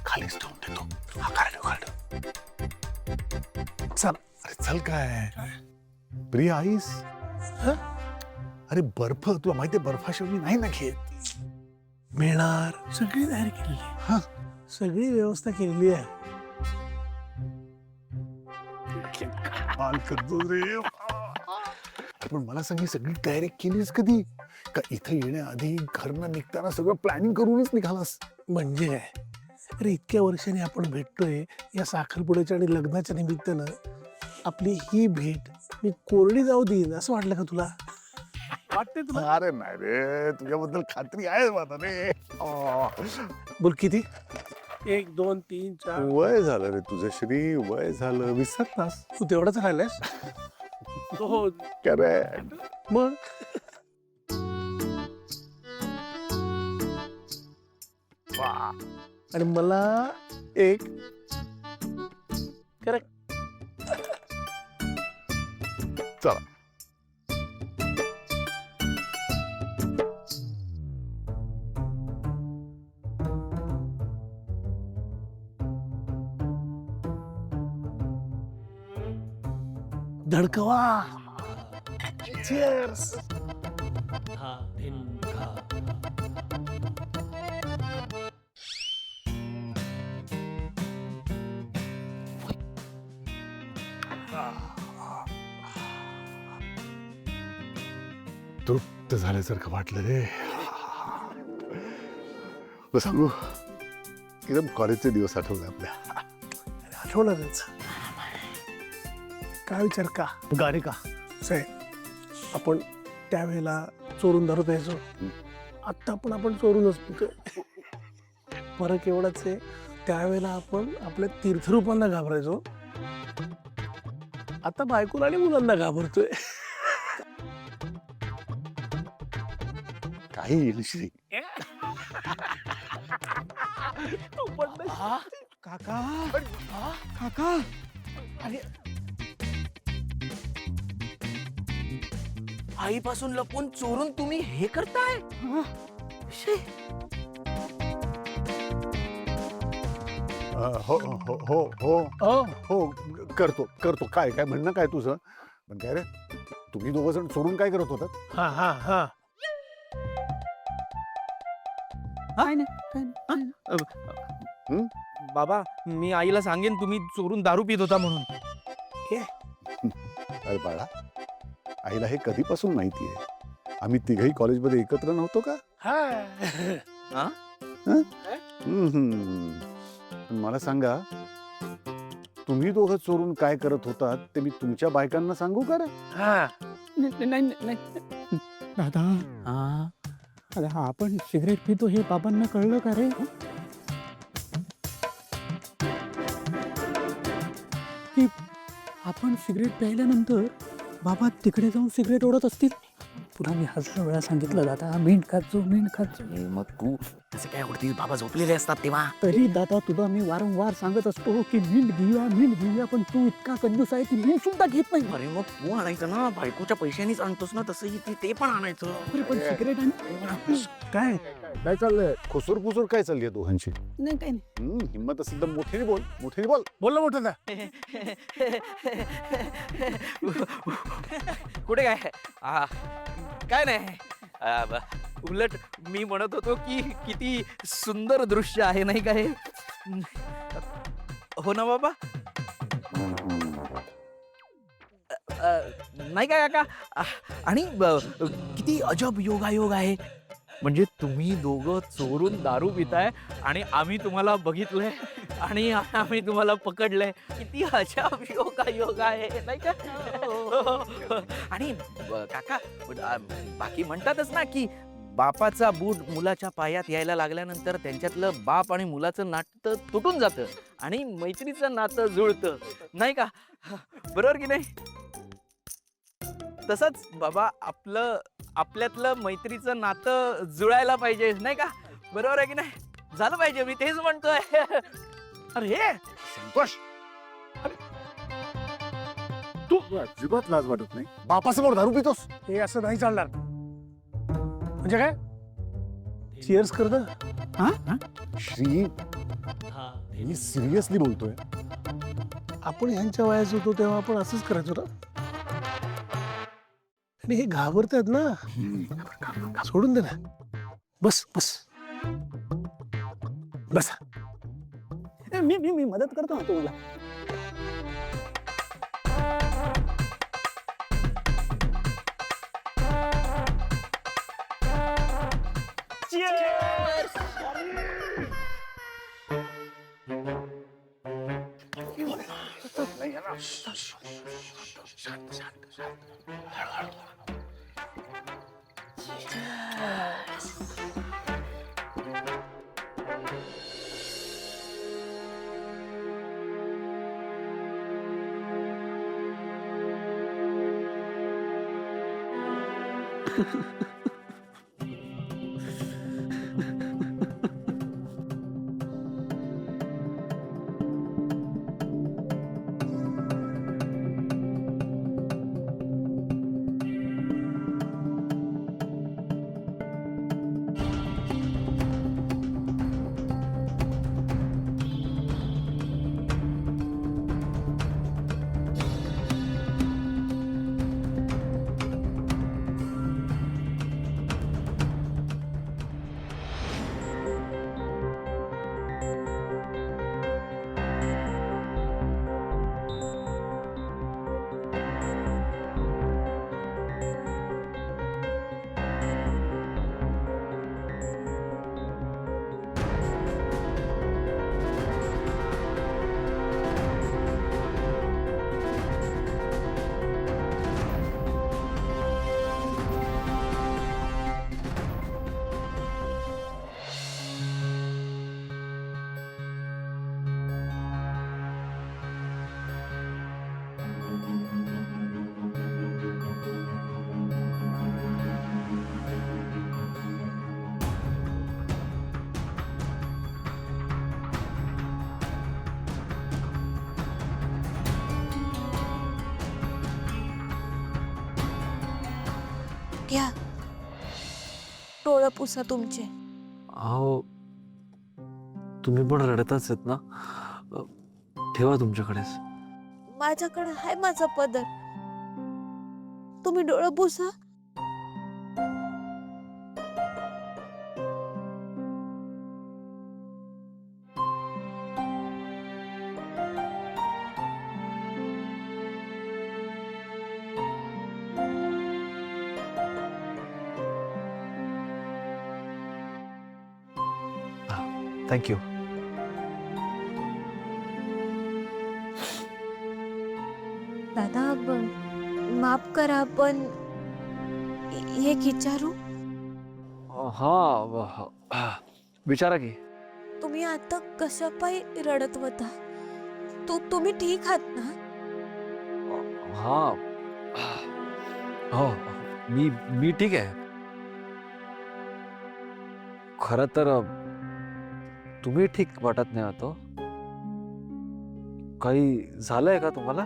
खालीच ठेवून देतो. हा कार्ड. चल. अरे चल. काय प्रिया आईस? अरे बर्फ, तुला माहितीये बर्फाशिवाय मी नाही ना घेत. मिळणार. सगळी तयारी केलेली. हा सगळी व्यवस्था केलेली आहे. करतो रे. पण मला सांग, सगळी तयारी केलीस कधी? का इथे येण्याआधी घरनं निघताना सगळं प्लॅनिंग करूनच निघालास? म्हणजे अरे इतक्या वर्षांनी आपण भेटतोय, या साखरपुड्याच्या आणि लग्नाच्या निमित्तानं आपली ही भेट मी कोरडी जाऊ देईन असं वाटलं का तुला? वाटते तुला? अरे नाही रे, तुझ्याबद्दल खात्री आहे मला रे. बोल किती? 1 2 3 4. वय झालं रे तुझं श्री, वय झालं, विसरलास तू तेवढंच राहिलास? हो. करेक्ट. मग आणि मला एक करेक्ट. चला. झडकवा. Cheers. तृप्त झाल्यासारखं वाटलं रे. तुला सांगू एकदम कॉलेजचे दिवस आठवले आपल्या. आठवणारच. काय विचार का गाडी का आपण त्यावेळेला चोरून दारू प्यायचो. आत्ता पण आपण चोरूनच पितो. फरक एवढाच आहे, त्यावेळेला आपण आपल्या तीर्थरूपांना घाबरायचो, आता बायकोला आणि मुलांना घाबरतोय. काही येईल श्री. काका काका अरे आईपासून लपून चोरून तुम्ही हे करताय? हो हो हो हो हो करतो करतो. काय काय म्हणणं काय तुझं? पण काय रे, तुम्ही दोघं जण चोरून काय करत होतात? हा हा हा बाबा, मी आईला सांगेन तुम्ही चोरून दारू पित होता म्हणून. अरे बाळा, आईला हे कधीपासून माहितीये. आम्ही तिघही कॉलेजमध्ये एकत्र नव्हतो का? पण मला सांगा, तुम्ही दोघं चोरून काय करत होतात ते मी तुमच्या बायकांना सांगू का रे? दादा, आपण सिगरेट पितो हे बाबांना कळलं का रे? की आपण सिगरेट प्यायल्यानंतर बाबा तिकडे जाऊन सिगरेट ओढत असतील. तुला मी 1000 वेळा सांगितलं दादा, मीठ खातो मीठ खातो. मग तू असं काय उडतील? बाबा झोपलेले असतात तेव्हा. तरी दादा तुला मी वारंवार सांगत असतो की मीठ घेऊया, पण तू इतका कंजूस आहे की मीठ सुद्धा घेत नाही. अरे मग तू आणायचं ना, बायकोच्या पैशानीच आणतोस ना, तसंही ते पण आणायचं. अरे पण सिगरेट आणि काय काय चाललंय? खुसूर पुसूर काय चालली आहे दोघांची? नाही काही नाही. हिंमत असेल तर मोठ्याने बोल. मोठ्याने बोल. बोल ना मोठ्याने. कुठे काय? काय नाही. उलट मी म्हणत होतो की किती सुंदर दृश्य आहे, नाही काय? हो ना बाबा? नाही काय काका? आणि किती अजब योगायोग आहे. म्हणजे तुम्ही दोघं चोरून दारू पिताय आणि आम्ही तुम्हाला बघितलंय आणि आम्ही तुम्हाला पकडलंय. किती अजब योगायोग आहे, नाही का? आणि काका, बाकी म्हणतातच ना की बापाचा बूट मुलाच्या पायात यायला लागल्यानंतर त्यांच्यातलं बाप आणि मुलाचं नातं तुटून जातं आणि मैत्रीचं नातं जुळतं, नाही का? बरोबर की नाही? तसंच बाबा, आपल्यातलं मैत्रीचं नातं जुळायला पाहिजे, नाही का? बरोबर आहे की नाही? झालं पाहिजे, मी तेच म्हणतोय. अरे संतोष, तू अजिबात लाज वाटत नाही? बापासमोर दारू पितोस? हे असं नाही चालणार. म्हणजे काय? चिअर्स कर ना. श्री, मी सिरियसली बोलतोय. आपण ह्यांच्या वयात होतो तेव्हा आपण असंच करायचो ना. आणि हे घाबरतात ना, सोडून दे ना. बस बस बस. मी मदत करतो ना तुम्हाला. घ्या, डोळं पुसा तुमचे. अहो तुम्ही पण रडताच आहेत ना, ठेवा तुमच्याकडेच. माझ्याकडे आहे माझा पदर, तुम्ही डोळं पुसा. थँक्यू. दादा माफ करा, पण एक विचारू? हा विचारा की. तुम्ही आता कशा पायी रडत होता? तुम्ही ठीक आहात ना? हा हो, मी ठीक आहे. खरं तर तुम्ही ठीक वाटत नाही आता. काही झालंय का तुम्हाला?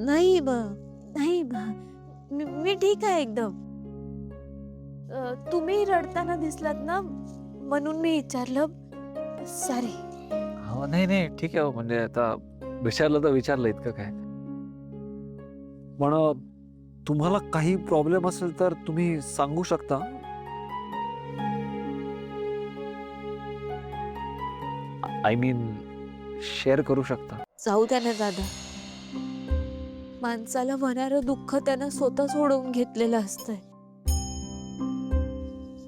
नाही मी ठीक आहे एकदम. तुम्ही रडताना दिसलात ना, म्हणून मी विचारलं. सॉरी. हो नाही ठीक आहे. म्हणजे आता विचारलं तर विचारलं, इतकं काय. पण तुम्हाला काही प्रॉब्लेम असेल तर तुम्ही सांगू शकता. आय मीन शेअर करू शकता. जाऊ द्या ना दादा, माणसाला होणारं दुःख त्यानं स्वतः सोडवून घेतलेलं असतंय.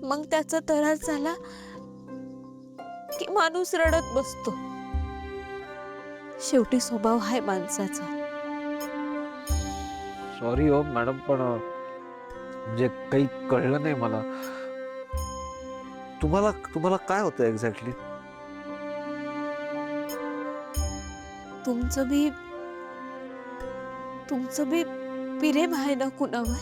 मग त्याचा त्रास झाला की माणूस रडत बसतो. शेवटी स्वभाव आहे माणसाचा. सॉरी हो मॅडम, पण म्हणजे काही कळलं नाही मला. तुम्हाला काय होतं एक्झॅक्टली? तुमचं बी प्रेम आहे ना कुणावर?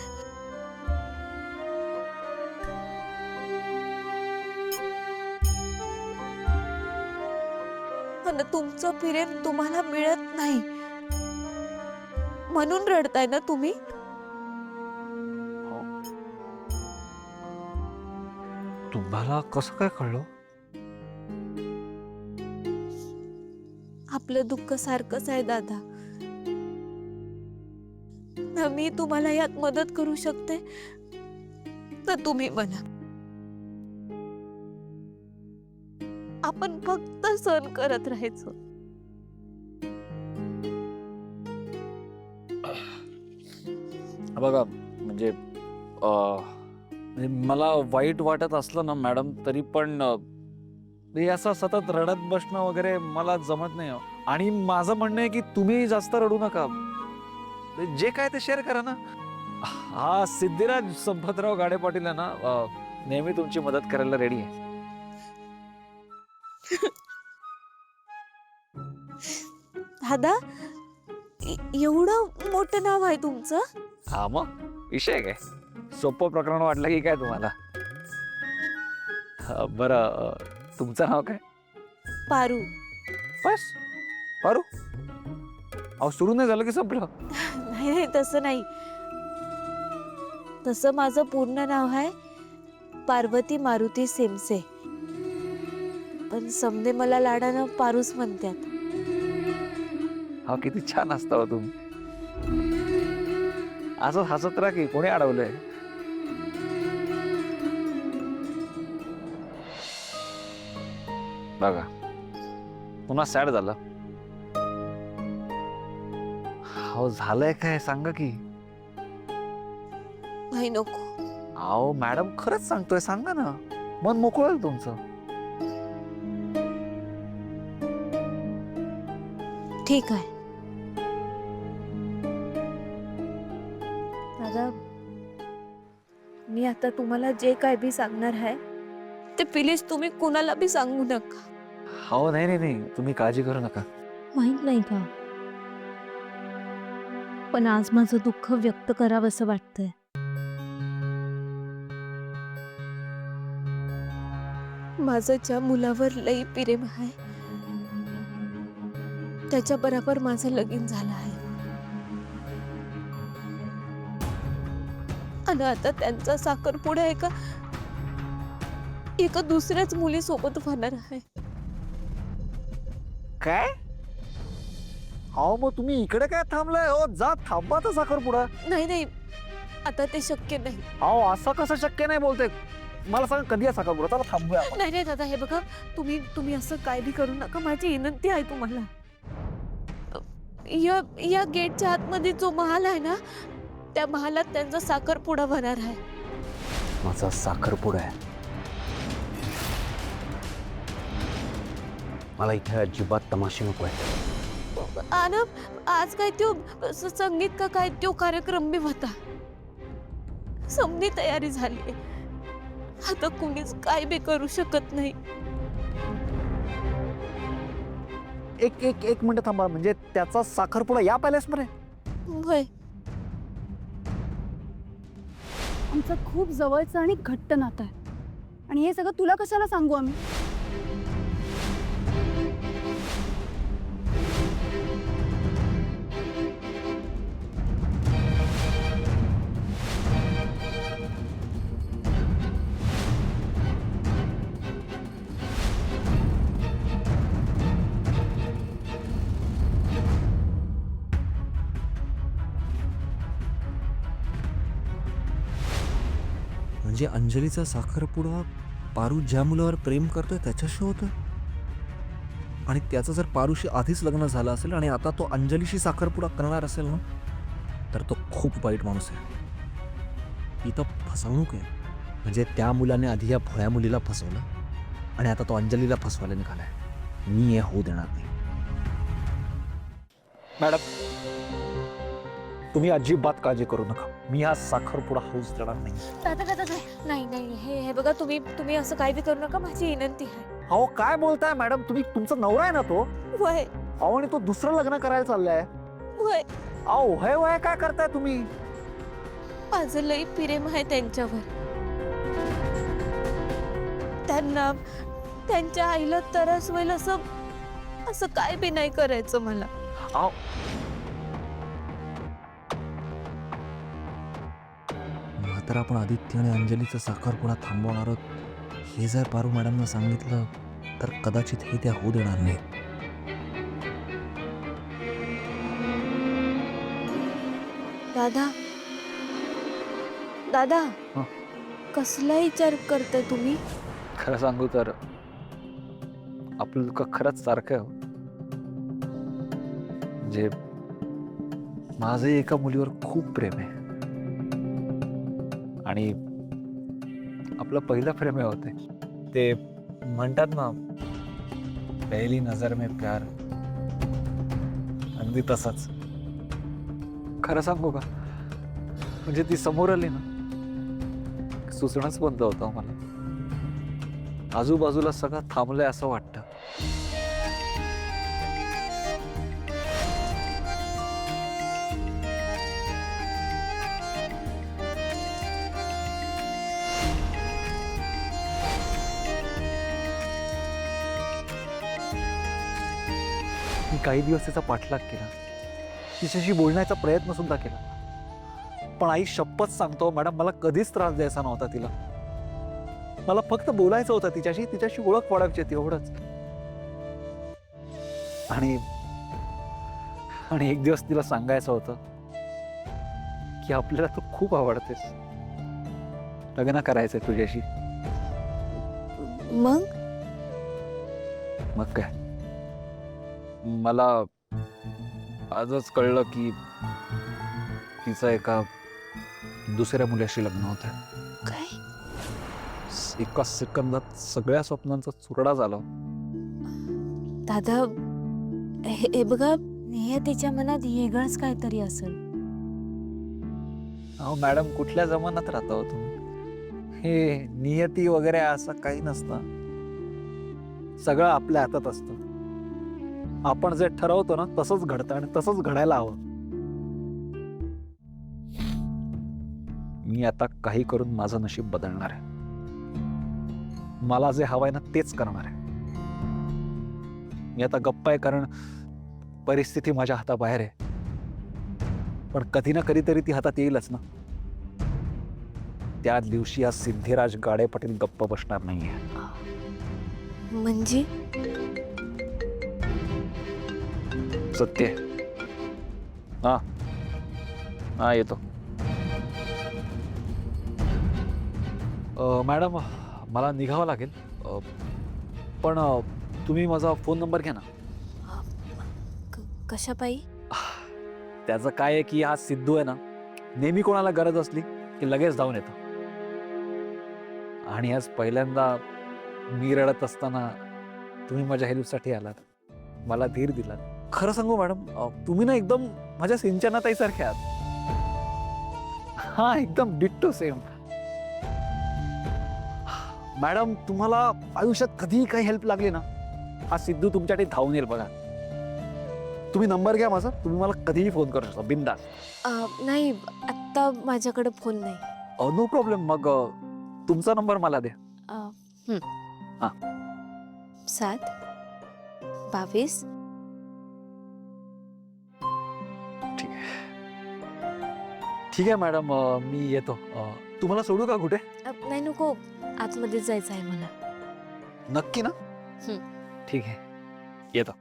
पण तुमचं प्रेम तुम्हाला मिळत नाही, म्हणून रडताय ना तुम्ही? तुम्हाला कसं काय कळलं? आपलं दुःख सारखंच आहे दादा. ना मी तुम्हाला यात मदत करू शकते, तर तुम्ही म्हणा. आपण फक्त सहन करत राहायचं. बघा म्हणजे मला वाईट वाटत असलं ना मॅडम, तरी पण हे असं सतत रडत बसणं वगैरे मला जमत नाही. आणि माझं म्हणणं आहे की तुम्ही जास्त रडू नका. जे काय ते शेअर करा ना. हा सिद्धिराज संपतराव गाडे पाटील आहे ना, नेहमी तुमची मदत करायला रेडी आहे. दादा, एवढं मोठं नाव आहे तुमचं? हा मग विषय काय, सोपं प्रकरण वाटलं की काय तुम्हाला? बरं, तुमचं नाव काय? पारू. बस पारू? अहो सुरू नाही झालं की संपलं? नाही तसं नाही. तसं माझं पूर्ण नाव आहे पार्वती मारुती सेमसे, पण समजे मला लाडानं पारूस म्हणतात. हा किती छान असता हो तुम्ही. असं हसत राहा की कोणी अडवलंय? बघा पुन्हा सॅड झालं. हो झालंय काय सांगा की. नाही नको. अहो मॅडम खरंच सांगतोय, सांगा ना, मन मोकळं होईल तुमचं. ठीक आहे दादा, मी आता तुम्हाला जे काय बी सांगणार आहे ते प्लीज तुम्ही कुणाला बी सांगू नका. हो नाही तुम्ही काळजी करू नका. माहित नाही का, पण आज माझं दुःख व्यक्त करावंसं वाटतंय. माझं ज्या मुलावर लई प्रेम आहे त्याच्या बरोबर माझं लगीन झालं आहे. आणि आता त्यांचा साखरपुडा एका दुसऱ्याच मुलीसोबत होणार आहे. काय? अहो मग तुम्ही इकडे काय थांबलाय? हो जा, थांबा तर साखरपुडा. नाही आता ते शक्य नाही. अहो असं कसं शक्य नाही बोलते? मला सांग कधी आहे साखरपुडा? चला थांबूया आपण. नाही दादा, हे बघा, तुम्ही असं काय बी करू नका. माझी विनंती आहे तुम्हाला. या गेटच्या आतमध्ये जो महाल आहे ना, त्या महालात त्यांचा साखरपुडा होणार आहे. माझा साखरपुडा आहे? मला इथे अजिबात तमाशे नको आहे. आणि आज काय तो संगीत का काय तो कार्यक्रम बी होता. समधी तयारी झाली. आता कुणीच काय बी करू शकत नाही. एक मिनिट थांबा. म्हणजे त्याचा साखरपुडा या पॅलेसमध्ये? होय. आमचं खूप जवळचं आणि घट्ट नातं आहे. आणि हे सगळं तुला कशाला सांगू आम्ही? म्हणजे अंजलीचा साखरपुडा पारू ज्या मुलावर प्रेम करतोय त्याच्याशी होतं, आणि त्याचं जर पारूशी आधीच लग्न झालं असेल आणि आता तो अंजलीशी साखरपुडा करणार असेल ना, तर तो खूप वाईट माणूस आहे. ही तर फसवणूक आहे. म्हणजे त्या मुलाने आधी या भोळ्या मुलीला फसवलं आणि आता तो अंजलीला फसवायला निघालाय. मी हे होऊ देणार नाही. मॅडम तुम्ही अजिबात काळजी करू नका. मी हा साखरपुडा होऊच देणार नाही. दादा नाही हे बघा, तुम्ही असं काय बी करू नका. माझी विनंती आहे. अहो काय बोलताय मॅडम तुम्ही? तुमचा नवरा आहे ना तो? वय अहो आणि तो दुसरं लग्न करायला चाललाय. वय अहो वय काय करताय तुम्ही? माझं लई प्रेम आहे त्यांच्यावर. त्यांना त्यांच्या आईला त्रास होईल असं काय बी नाही करायचं मला. अहो मात्र आपण आदित्य आणि अंजलीचा साखरपुडा थांबवणार आहोत हे जर पारू मॅडमना सांगितलं तर कदाचित हे त्या होऊ देणार नाही. दादा हं? कसला विचार करताय तुम्ही? खरं सांगू तर आपलं दुःख खरंच सारखं आहे. म्हणजे माझं एका मुलीवर खूप प्रेम आहे आणि आपलं पहिलं प्रेम हे होते ते म्हणतात ना, पहली नजर में प्यार. अगदी तसंच. खरं सांगू का, म्हणजे ती समोर आली ना, सुचणंच बंद होतं मला. आजूबाजूला सगळं थांबलंय असं वाटतं. मी काही दिवस त्याचा पाठलाग केला, तिच्याशी बोलण्याचा प्रयत्न सुद्धा केला, पण आई शपथ सांगतो मॅडम, मला कधीच त्रास द्यायचा नव्हता तिला. मला फक्त बोलायचं होतं तिच्याशी ओळख वाढवायची होती, एवढंच. आणि एक दिवस तिला सांगायचं होतं की आपल्याला तू खूप आवडतेस, लग्न करायचंय तुझ्याशी. मग काय, मला आजच कळलं की तिचं एका दुसऱ्या मुलाशी लग्न होतं. काय? एका सेकंदात सगळ्या स्वप्नांचा चुरडा झाला. दादा हे बघा, नियतीच्या मनात वेगळंच काहीतरी असेल. अहो मॅडम, कुठल्या जमान्यात राहता हो तुम्ही? हे नियती वगैरे असं काही नसतं. सगळं आपल्या हातात असतं. आपण जे ठरवतो ना तसंच घडतं आणि तसंच घडायला हवं. मी आता काही करून माझं नशीब बदलणार आहे. मला जे हवंय ना तेच करणार आहे. मी आता गप्प आहे कारण परिस्थिती माझ्या हाताबाहेर आहे, पण कधी ना कधीतरी ती हातात येईलच ना. त्या दिवशी हा सिद्धिराज गाडे पाटील गप्प बसणार नाहीये. म्हणजे सत्य. हा हा येतो. मॅडम मला निघावं लागेल, पण तुम्ही माझा फोन नंबर घ्या ना. कशा पायी? त्याचं काय आहे की हा सिद्धू आहे ना, नेहमी कोणाला गरज असली की लगेच धावून येतो. आणि आज पहिल्यांदा मी रडत असताना तुम्ही माझ्या हेल्पसाठी आलात, मला धीर दिलात. खरं सांगू मॅडम, तुम्ही ना एकदम माझ्या सिंचनाताईसारखे आहात. हा एकदम डिट्टो सेम. मॅडम तुम्हाला आयुष्यात कधीही काही हेल्प लागली ना, हा सिद्धू तुमच्यासाठी धावून येईल बघा. तुम्ही नंबर घ्या माझा, तुम्ही मला कधीही फोन करू शकता बिनधास्त. नाही, आत्ता माझ्याकडे फोन नाही. No problem. मग तुमचा नंबर मला द्या. 7-22. ठीक आहे मॅडम, मी येतो. तुम्हाला सोडू का कुठे? नाही नको, आतमध्येच जायचं आहे मला. नक्की ना? ठीक आहे, येतो.